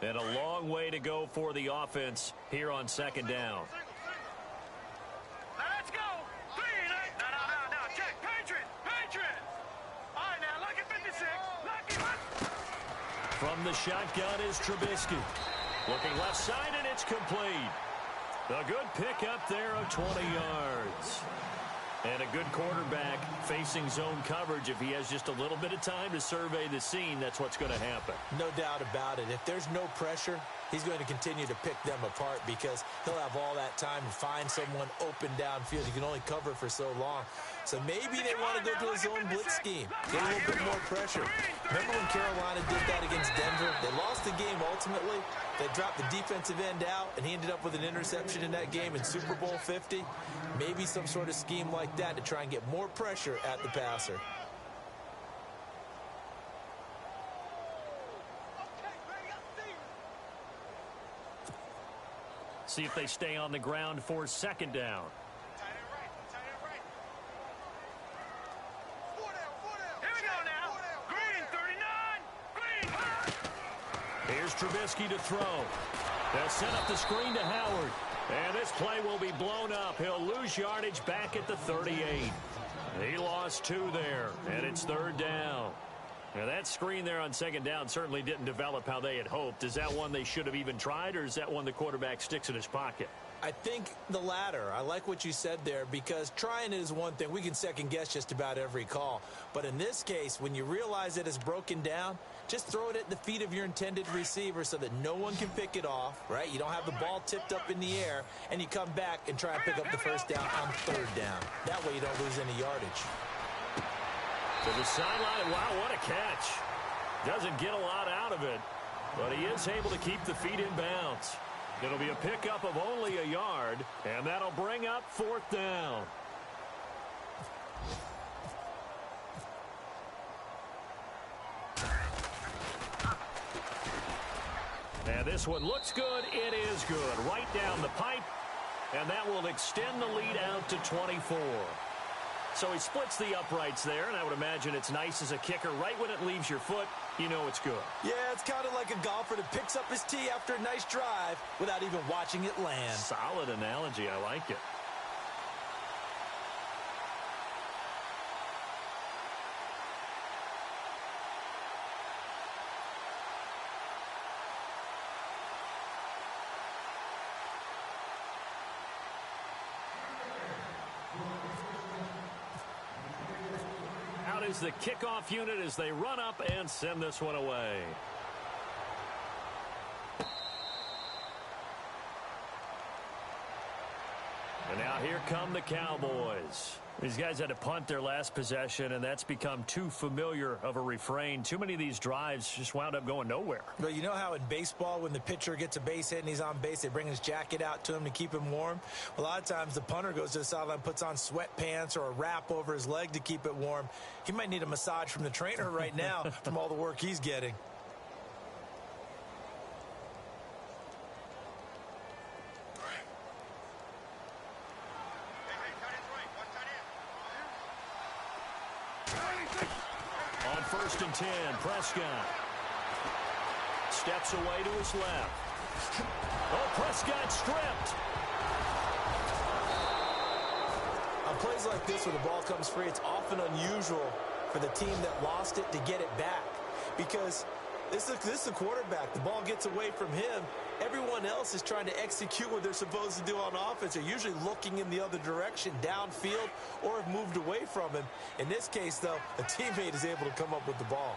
And a long way to go for the offense here on second down. Let's go. No. Check. Patriot. All right, now, lucky 56. From the shotgun is Trubisky. Looking left side, and it's complete. A good pickup there of 20 yards. And a good quarterback facing zone coverage. If he has just a little bit of time to survey the scene, that's what's going to happen. No doubt about it. If there's no pressure, he's going to continue to pick them apart because he'll have all that time to find someone open downfield. He can only cover for so long. So maybe they want to go to a zone blitz scheme. Get a little bit more pressure. Remember when Carolina did that against Denver? They lost the game ultimately. They dropped the defensive end out, and he ended up with an interception in that game in Super Bowl 50. Maybe some sort of scheme like that to try and get more pressure at the passer. See if they stay on the ground for second down. Here's Trubisky to throw. They'll set up the screen to Howard. And this play will be blown up. He'll lose yardage back at the 38. He lost 2 there, and it's third down. Now, that screen there on second down certainly didn't develop how they had hoped. Is that one they should have even tried, or is that one the quarterback sticks in his pocket? I think the latter. I like what you said there because trying it is one thing. We can second guess just about every call. But in this case, when you realize that it's broken down, just throw it at the feet of your intended receiver so that no one can pick it off, right? You don't have the ball tipped up in the air, and you come back and try and pick up the first down on third down. That way you don't lose any yardage. To the sideline. Wow, what a catch. Doesn't get a lot out of it, but he is able to keep the feet in bounds. It'll be a pickup of only a yard, and that'll bring up fourth down. And this one looks good. It is good. Right down the pipe, and that will extend the lead out to 24. So he splits the uprights there, and I would imagine it's nice as a kicker. Right when it leaves your foot, you know it's good. Yeah, it's kind of like a golfer that picks up his tee after a nice drive without even watching it land. Solid analogy. I like it. Is the kickoff unit as they run up and send this one away. And now here come the Cowboys. These guys had to punt their last possession, and that's become too familiar of a refrain. Too many of these drives just wound up going nowhere. But you know how in baseball, when the pitcher gets a base hit and he's on base, they bring his jacket out to him to keep him warm? A lot of times the punter goes to the sideline, puts on sweatpants or a wrap over his leg to keep it warm. He might need a massage from the trainer right now from all the work he's getting. First and 10, Prescott steps away to his left. Oh, Prescott stripped. On plays like this where the ball comes free, it's often unusual for the team that lost it to get it back because this is a quarterback. The ball gets away from him. Everyone else is trying to execute what they're supposed to do on offense. They're usually looking in the other direction, downfield, or have moved away from him. In this case, though, a teammate is able to come up with the ball.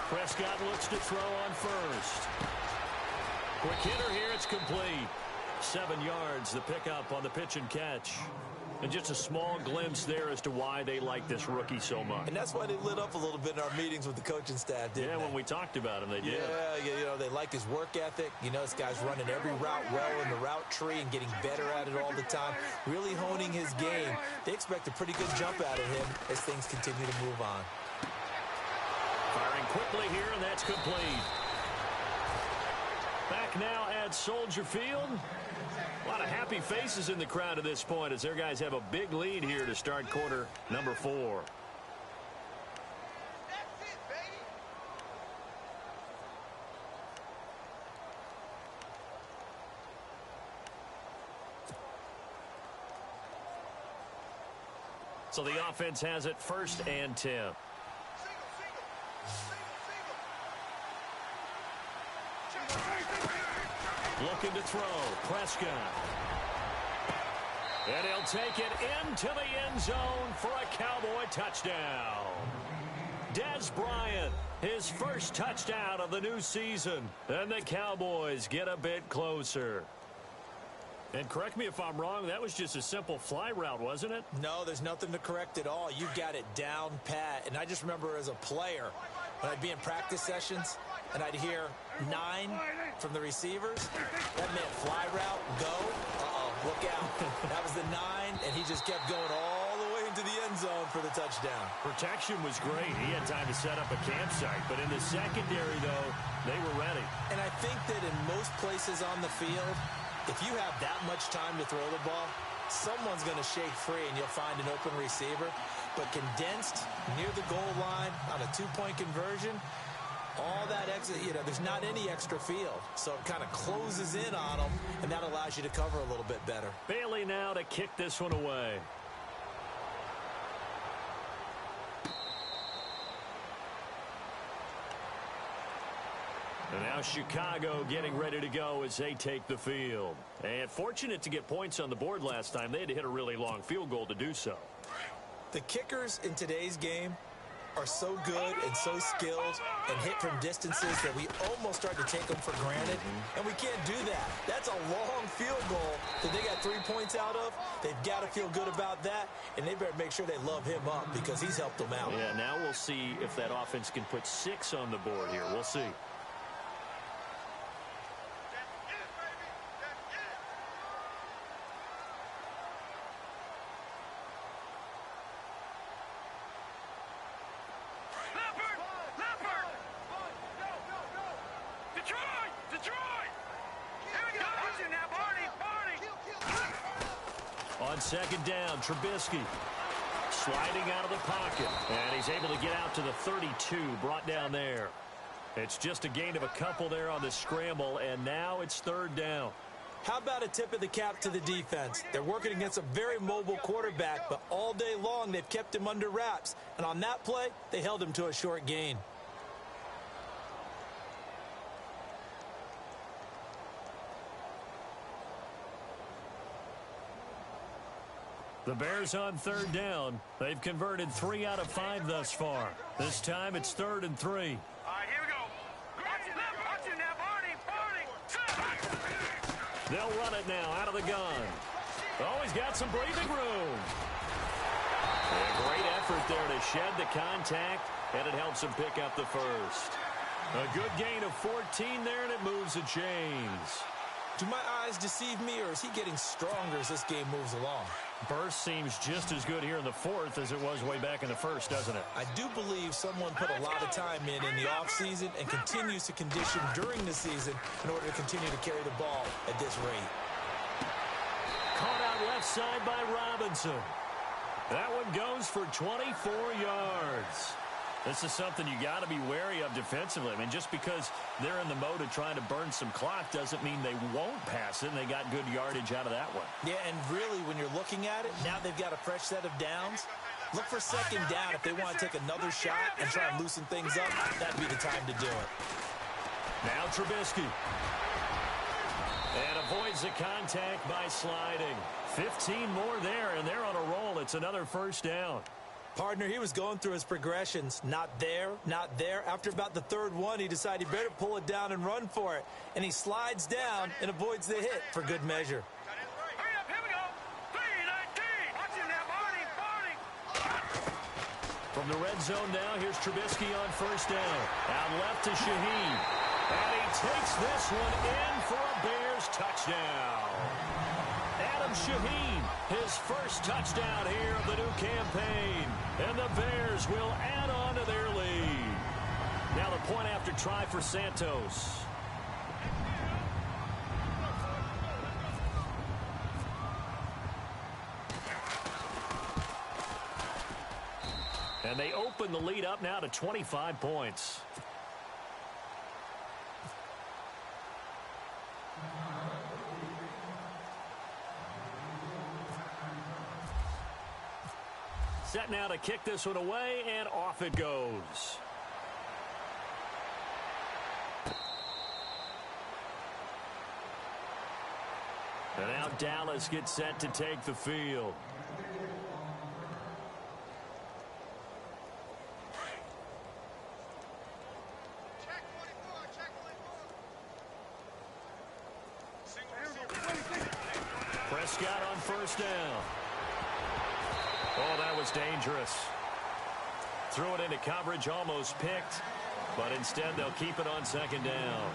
Prescott looks to throw on first. Quick hitter here. It's complete. 7 yards, the pickup on the pitch and catch. And just a small glimpse there as to why they like this rookie so much. And that's why they lit up a little bit in our meetings with the coaching staff, didn't they? Yeah, when we talked about him, they did. Yeah, you know, they like his work ethic. You know, this guy's running every route well in the route tree and getting better at it all the time, really honing his game. They expect a pretty good jump out of him as things continue to move on. Firing quickly here, and that's complete. Back now at Soldier Field. A lot of happy faces in the crowd at this point as their guys have a big lead here to start quarter number 4. So the offense has it 1st and 10. Looking to throw. Prescott. And he'll take it into the end zone for a Cowboy touchdown. Dez Bryant, his first touchdown of the new season. And the Cowboys get a bit closer. And correct me if I'm wrong, that was just a simple fly route, wasn't it? No, there's nothing to correct at all. You got it down pat. And I just remember as a player, when I'd be in practice sessions, and I'd hear 9 from the receivers, that meant fly route, go, look out. That was the 9, and he just kept going all the way into the end zone for the touchdown. Protection was great. He had time to set up a campsite, but in the secondary, though, they were ready. And I think that in most places on the field, if you have that much time to throw the ball, someone's going to shake free and you'll find an open receiver. But condensed near the goal line on a 2-point conversion, all that extra, there's not any extra field. So it kind of closes in on them, and that allows you to cover a little bit better. Bailey now to kick this one away. And now Chicago getting ready to go as they take the field. And fortunate to get points on the board last time. They had to hit a really long field goal to do so. The kickers in today's game are so good and so skilled and hit from distances that we almost start to take them for granted. And we can't do that. That's a long field goal that they got 3 points out of. They've got to feel good about that, and they better make sure they love him up because he's helped them out. Yeah, now we'll see if that offense can put 6 on the board here. We'll see. On 2nd down, Trubisky sliding out of the pocket. And he's able to get out to the 32, brought down there. It's just a gain of a couple there on the scramble, and now it's 3rd down. How about a tip of the cap to the defense? They're working against a very mobile quarterback, but all day long they've kept him under wraps. And on that play, they held him to a short gain. The Bears on 3rd down. They've converted 3 out of 5 thus far. This time it's 3rd and 3. All right, here we go. Watch it now, Barney. They'll run it now out of the gun. Oh, he's got some breathing room. And a great effort there to shed the contact, and it helps him pick up the first. A good gain of 14 there, and it moves the chains. Do my eyes deceive me, or is he getting stronger as this game moves along? Burst seems just as good here in the 4th as it was way back in the 1st, doesn't it? I do believe someone put a lot of time in the offseason and continues to condition during the season in order to continue to carry the ball at this rate. Caught out left side by Robinson. That one goes for 24 yards. This is something you got to be wary of defensively. I mean, just because they're in the mode of trying to burn some clock doesn't mean they won't pass it, and they got good yardage out of that one. Yeah, and really, when you're looking at it, now they've got a fresh set of downs. Look for 2nd down if they want to take another shot and try and loosen things up. That'd be the time to do it. Now Trubisky. And avoids the contact by sliding. 15 more there, and they're on a roll. It's another 1st down. Partner, he was going through his progressions. Not there, not there. After about the 3rd one, he decided he better pull it down and run for it. And he slides down and avoids the hit for good measure. Hurry up, here we go. 3-19. Watch it now, Barney. From the red zone now, here's Trubisky on 1st down. Out left to Shaheen. And he takes this one in for a Bears touchdown. Adam Shaheen, his first touchdown here of the new campaign. And the Bears will add on to their lead. Now the point after try for Santos. And they open the lead up now to 25 points. set now to kick this one away, and off it goes. And now Dallas gets set to take the field. Prescott on first down. Oh, that was dangerous. Threw it into coverage, almost picked, but instead they'll keep it on second down.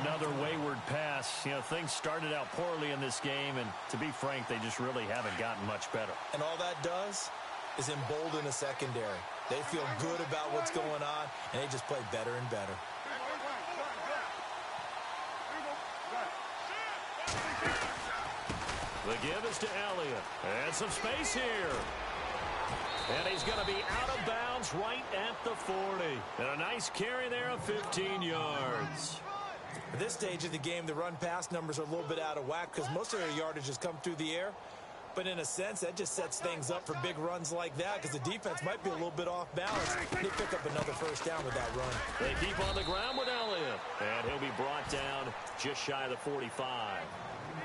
Another wayward pass. You know, things started out poorly in this game, and to be frank, they just really haven't gotten much better. And all that does is embolden a secondary. They feel good about what's going on, and they just play better and better. The give is to Elliott. And some space here. And he's going to be out of bounds right at the 40. And a nice carry there of 15 yards. At this stage of the game, the run-pass numbers are a little bit out of whack because most of their yardage has come through the air. But in a sense, that just sets things up for big runs like that because the defense might be a little bit off balance. They pick up another first down with that run. They keep on the ground with Elliott. And he'll be brought down just shy of the 45.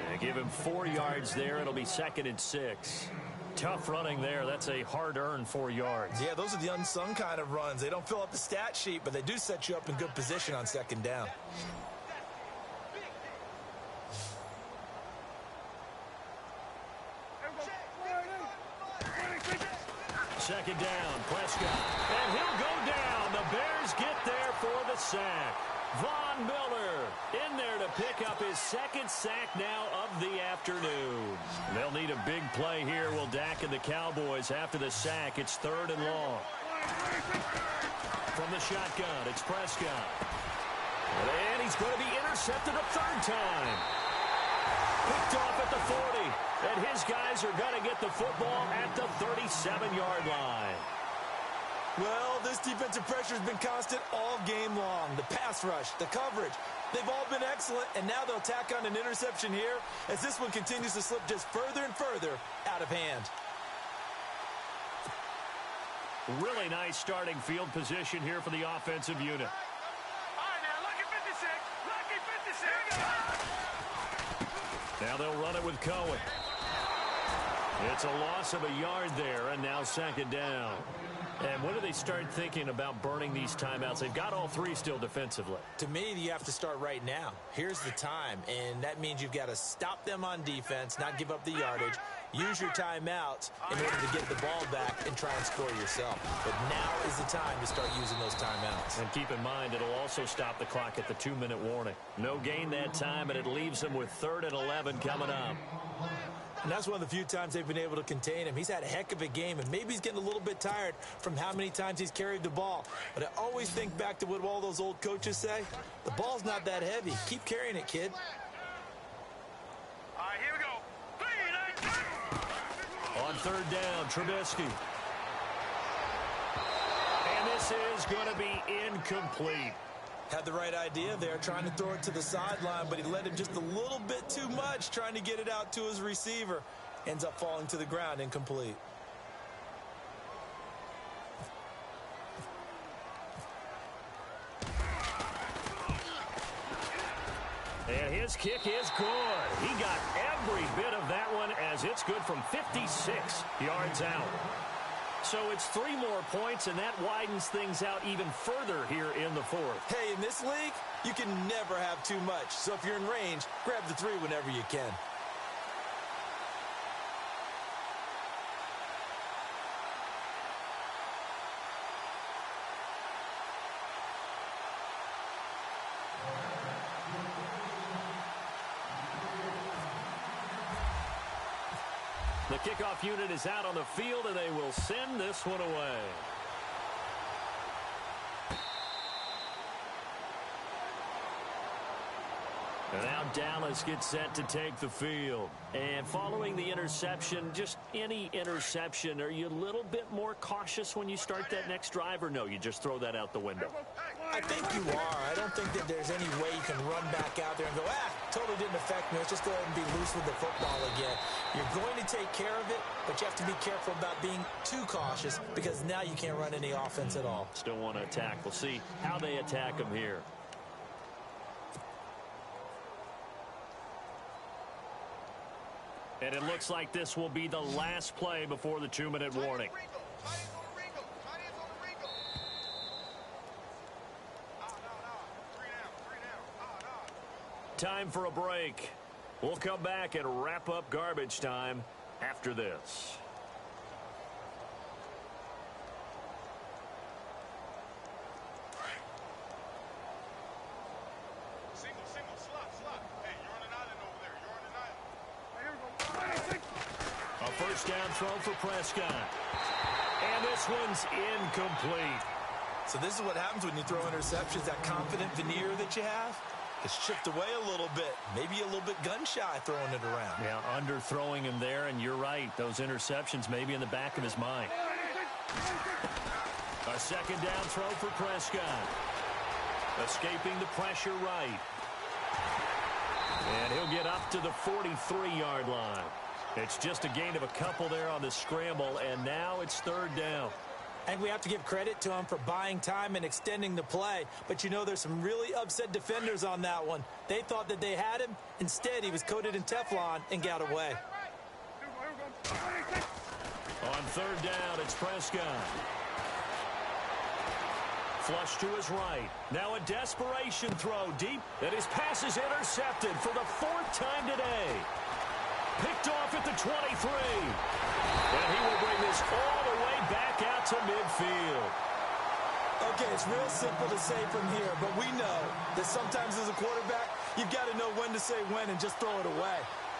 And give him 4 yards there. It'll be 2nd and 6. Tough running there. That's a hard-earned 4 yards. Yeah, those are the unsung kind of runs. They don't fill up the stat sheet, but they do set you up in good position on second down. Second down, Prescott. And he'll go down. The Bears get there for the sack. Von Miller in there to pick up his 2nd sack now of the afternoon. They'll need a big play here, will Dak and the Cowboys. After the sack, it's 3rd and long. From the shotgun, it's Prescott. And he's going to be intercepted a 3rd time. Picked off at the 40. And his guys are going to get the football at the 37-yard line. Well, this defensive pressure has been constant all game long. The pass rush, the coverage, they've all been excellent, and now they'll tack on an interception here as this one continues to slip just further and further out of hand. Really nice starting field position here for the offensive unit. All right, now, lucky 56. Lucky 56. Now they'll run it with Cohen. It's a loss of a yard there, and now 2nd down. And when do they start thinking about burning these timeouts? They've got all 3 still defensively. To me, you have to start right now. Here's the time, and that means you've got to stop them on defense, not give up the yardage, use your timeouts in order to get the ball back and try and score yourself. But now is the time to start using those timeouts. And keep in mind, it'll also stop the clock at the 2-minute warning. No gain that time, and it leaves them with 3rd and 11 coming up. And that's one of the few times they've been able to contain him. He's had a heck of a game, and maybe he's getting a little bit tired from how many times he's carried the ball. But I always think back to what all those old coaches say. The ball's not that heavy. Keep carrying it, kid. All right, here we go. On 3rd down, Trubisky. And this is going to be incomplete. Had the right idea there, trying to throw it to the sideline, but he led him just a little bit too much, trying to get it out to his receiver. Ends up falling to the ground, incomplete. And his kick is good. He got every bit of that one as it's good from 56 yards out. So it's 3 more points, and that widens things out even further here in the 4th. Hey, in this league, you can never have too much. So if you're in range, grab the 3 whenever you can. The kickoff unit is out on the field, and they will send this one away. And now Dallas gets set to take the field. And following the interception, just any interception, are you a little bit more cautious when you start that next drive, or no, you just throw that out the window? I think you are. I don't think that there's any way you can run back out there and go, totally didn't affect me. Let's just go ahead and be loose with the football again. You're going to take care of it, but you have to be careful about being too cautious because now you can't run any offense at all. Still want to attack. We'll see how they attack him here. And it looks like this will be the last play before the 2-minute warning. Time for a break. We'll come back and wrap up garbage time after this. First down throw for Prescott. And this one's incomplete. So this is what happens when you throw interceptions. That confident veneer that you have gets chipped away a little bit. Maybe a little bit gun-shy throwing it around. Yeah, underthrowing him there, and you're right. Those interceptions may be in the back of his mind. A second down throw for Prescott. Escaping the pressure right. And he'll get up to the 43-yard line. It's just a gain of a couple there on the scramble, and now it's third down. And we have to give credit to him for buying time and extending the play. But, you know, there's some really upset defenders on that one. They thought that they had him. Instead, he was coated in Teflon and got away. On third down, it's Prescott. Flush to his right. Now a desperation throw deep, and his pass is intercepted for the fourth time today. Picked off at the 23. And he will bring this all the way back out to midfield. Okay, it's real simple to say from here, but we know that sometimes as a quarterback, you've got to know when to say when and just throw it away.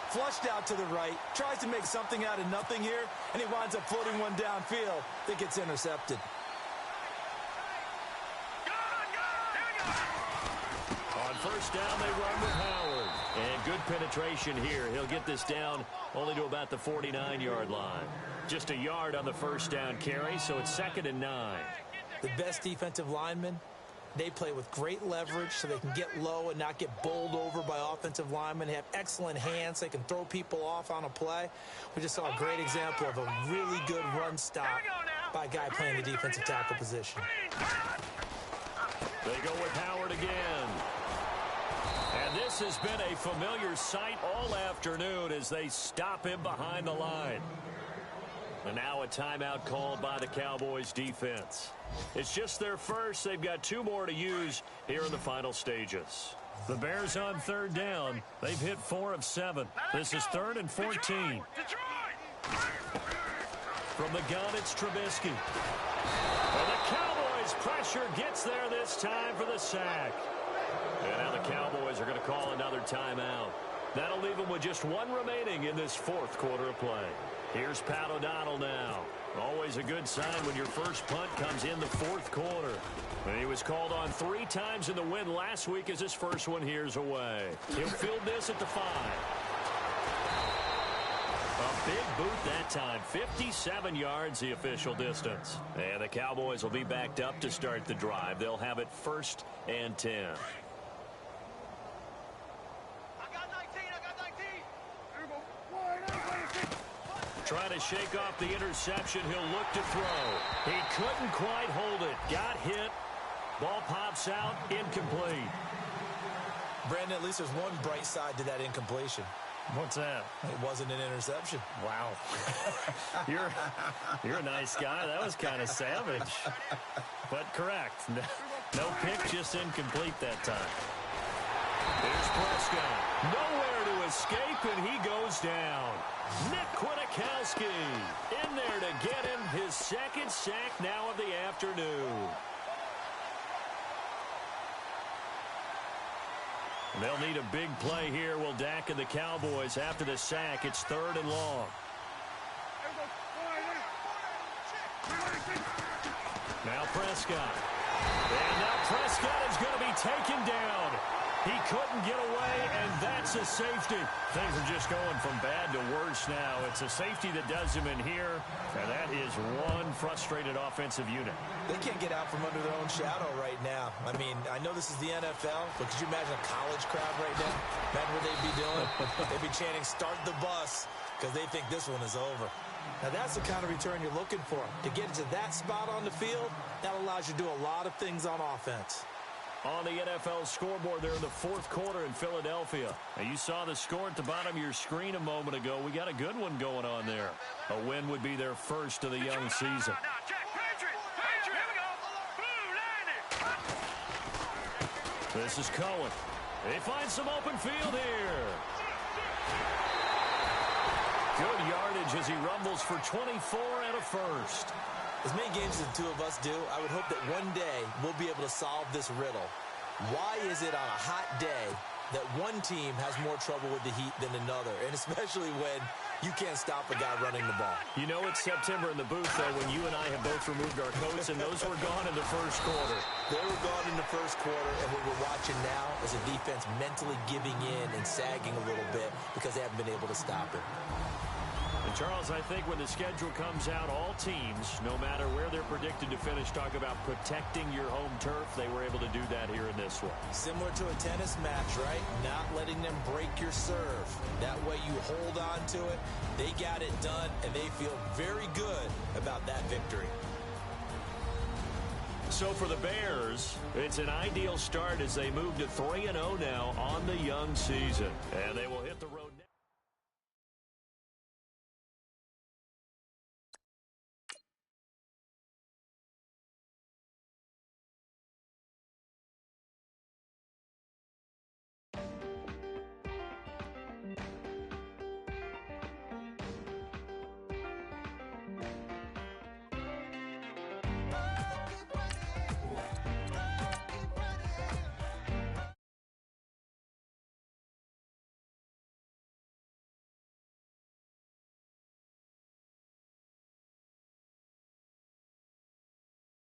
Flushed out to the right, tries to make something out of nothing here, and he winds up floating one downfield that gets intercepted. On first down, they run with Howard. And good penetration here. He'll get this down only to about the 49-yard line. Just a yard on the first down carry, so it's 2nd and 9. The best defensive linemen, they play with great leverage so they can get low and not get bowled over by offensive linemen. They have excellent hands. They can throw people off on a play. We just saw a great example of a really good run stop by a guy playing the defensive tackle position. They go with Howard again. And this has been a familiar sight all afternoon as they stop him behind the line. And now a timeout called by the Cowboys defense. It's just their first. They've got 2 more to use here in the final stages. The Bears on third down. They've hit 4 of 7. This is 3rd and 14. From the gun, it's Trubisky. And the Cowboys pressure gets there this time for the sack. And now the Cowboys are going to call another timeout. That'll leave them with just 1 remaining in this 4th quarter of play. Here's Pat O'Donnell now. Always a good sign when your first punt comes in the 4th quarter. And he was called on 3 times in the win last week as his first one here's away. He'll field this at the 5. A big boot that time. 57 yards the official distance. And the Cowboys will be backed up to start the drive. They'll have it 1st and 10. Trying to shake off the interception. He'll look to throw. He couldn't quite hold it. Got hit. Ball pops out. Incomplete. Brandon, at least there's one bright side to that incompletion. What's that? It wasn't an interception. Wow. You're a nice guy. That was kind of savage. But correct. No pick, just incomplete that time. There's Prescott. Nowhere to escape, and he goes down. Nick Kwiatkowski in there to get him his 2nd sack now of the afternoon. They'll need a big play here. Will Dak and the Cowboys after the sack. It's 3rd and long. Now Prescott. And now Prescott is going to be taken down. He couldn't get away, and that's a safety. Things are just going from bad to worse now. It's a safety that does him in here, and that is one frustrated offensive unit. They can't get out from under their own shadow right now. I mean, I know this is the NFL, but could you imagine a college crowd right now? Imagine what they'd be doing. They'd be chanting, "Start the bus," because they think this one is over. Now, that's the kind of return you're looking for. To get into that spot on the field, that allows you to do a lot of things on offense. On the NFL scoreboard there in the fourth quarter in Philadelphia. Now, you saw the score at the bottom of your screen a moment ago. We got a good one going on there. A win would be their first of the young season. Now, check. Patriots. Patriots. Here we go. Blue landing. This is Cohen. They find some open field here. Good yardage as he rumbles for 24 and a first. As many games as the two of us do, I would hope that one day we'll be able to solve this riddle. Why is it on a hot day that one team has more trouble with the heat than another, and especially when you can't stop a guy running the ball? You know it's September in the booth, though, when you and I have both removed our coats, and those were gone in the first quarter. They were gone in the first quarter, and what we're watching now is a defense mentally giving in and sagging a little bit because they haven't been able to stop it. And Charles, I think when the schedule comes out, all teams, no matter where they're predicted to finish, talk about protecting your home turf. They were able to do that here in this one. Similar to a tennis match, right? Not letting them break your serve. That way you hold on to it. They got it done, and they feel very good about that victory. So for the Bears, it's an ideal start as they move to 3-0 now on the young season. And they will hit the road.